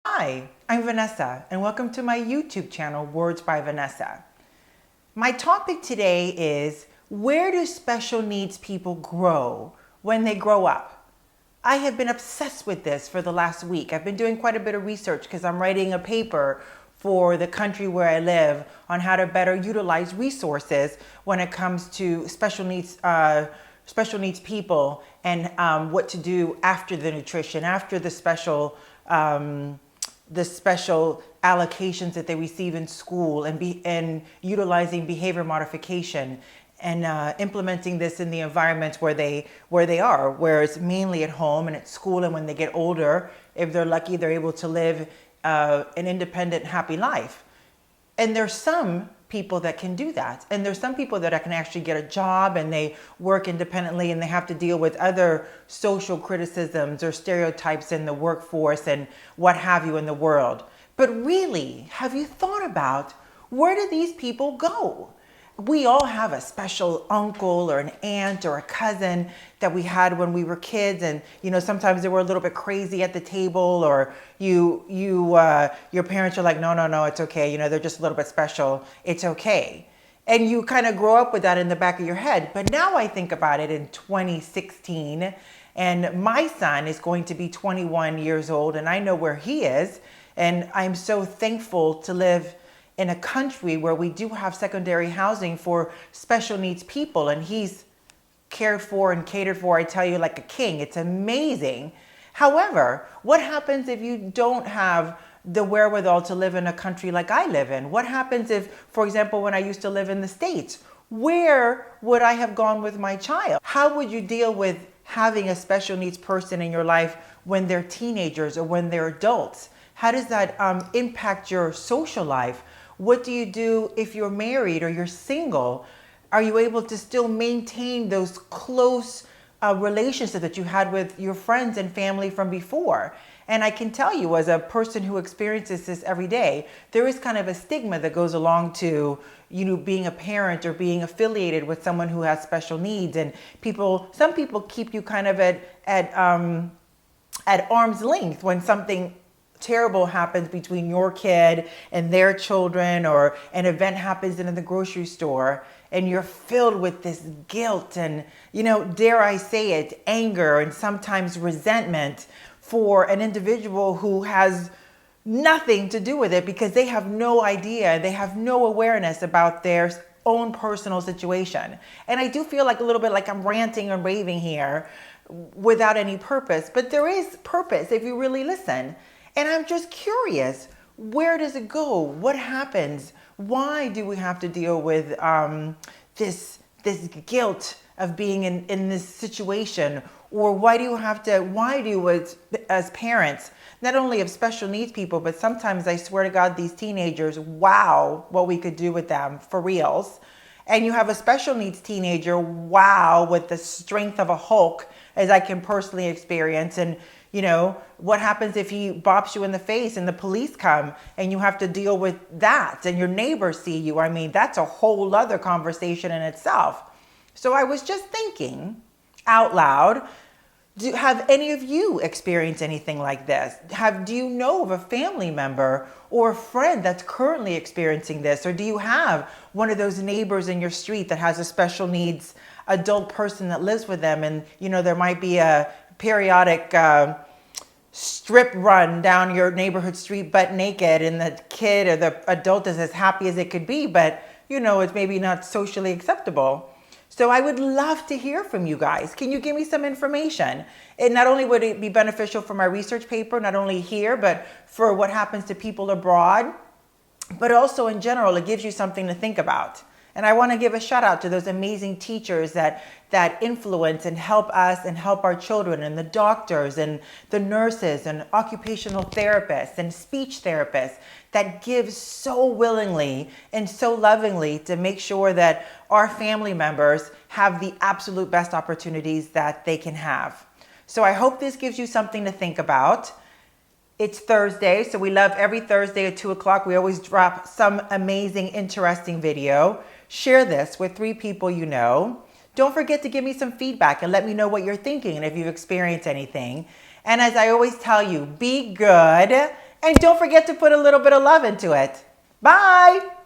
Hi, I'm Vanessa, and welcome to my YouTube channel, Words by Vanessa. My topic today is, where do special needs people grow when they grow up? I have been obsessed with this for the last week. I've been doing quite a bit of research because I'm writing a paper for the country where I live on how to better utilize resources when it comes to special needs people, and what to do after the nutrition, after the special allocations that they receive in school, and utilizing behavior modification and implementing this in the environments where they are, where it's mainly at home and at school, and when they get older, if they're lucky, they're able to live an independent, happy life. And there's some people that can do that. And there's some people that can actually get a job and they work independently, and they have to deal with other social criticisms or stereotypes in the workforce and what have you in the world. But really, have you thought about, where do these people go? We all have a special uncle or an aunt or a cousin that we had when we were kids, and sometimes they were a little bit crazy at the table, or your parents are like, no, it's okay, they're just a little bit special, it's okay. And you kind of grow up with that in the back of your head. But now I think about it in 2016, and my son is going to be 21 years old, and I know where he is, and I'm so thankful to live in a country where we do have secondary housing for special needs people, and he's cared for and catered for, I tell you, like a king. It's amazing. However, what happens if you don't have the wherewithal to live in a country like I live in? What happens if, for example, when I used to live in the States, where would I have gone with my child? How would you deal with having a special needs person in your life when they're teenagers or when they're adults? How does that impact your social life? What do you do if you're married or you're single? Are you able to still maintain those close relationships that you had with your friends and family from before? And I can tell you, as a person who experiences this every day, there is kind of a stigma that goes along to being a parent or being affiliated with someone who has special needs. And some people keep you kind of at arm's length when something terrible happens between your kid and their children, or an event happens in the grocery store, and you're filled with this guilt and, dare I say it, anger and sometimes resentment for an individual who has nothing to do with it, because they have no idea, they have no awareness about their own personal situation. And I do feel like a little bit like I'm ranting and raving here without any purpose, but there is purpose if you really listen. And I'm just curious, where does it go? What happens? Why do we have to deal with this guilt of being in this situation? Or why do as parents, not only of special needs people, but sometimes I swear to God, these teenagers, wow, what we could do with them, for reals. And you have a special needs teenager, wow, with the strength of a Hulk, as I can personally experience. And what happens if he bops you in the face and the police come and you have to deal with that and your neighbors see you? I mean, that's a whole other conversation in itself. So I was just thinking out loud, have any of you experienced anything like this? Do you know of a family member or a friend that's currently experiencing this? Or do you have one of those neighbors in your street that has a special needs adult person that lives with them, and there might be a periodic strip run down your neighborhood street butt naked, and the kid or the adult is as happy as it could be, but it's maybe not socially acceptable. So I would love to hear from you guys. Can you give me some information? And not only would it be beneficial for my research paper, not only here, but for what happens to people abroad, but also in general, it gives you something to think about. And I want to give a shout out to those amazing teachers that influence and help us and help our children, and the doctors and the nurses and occupational therapists and speech therapists that give so willingly and so lovingly to make sure that our family members have the absolute best opportunities that they can have. So I hope this gives you something to think about. It's Thursday, so we love every Thursday at 2 o'clock. We always drop some amazing, interesting video. Share this with 3 people you know. Don't forget to give me some feedback and let me know what you're thinking and if you've experienced anything. And as I always tell you, be good And don't forget to put a little bit of love into it. Bye.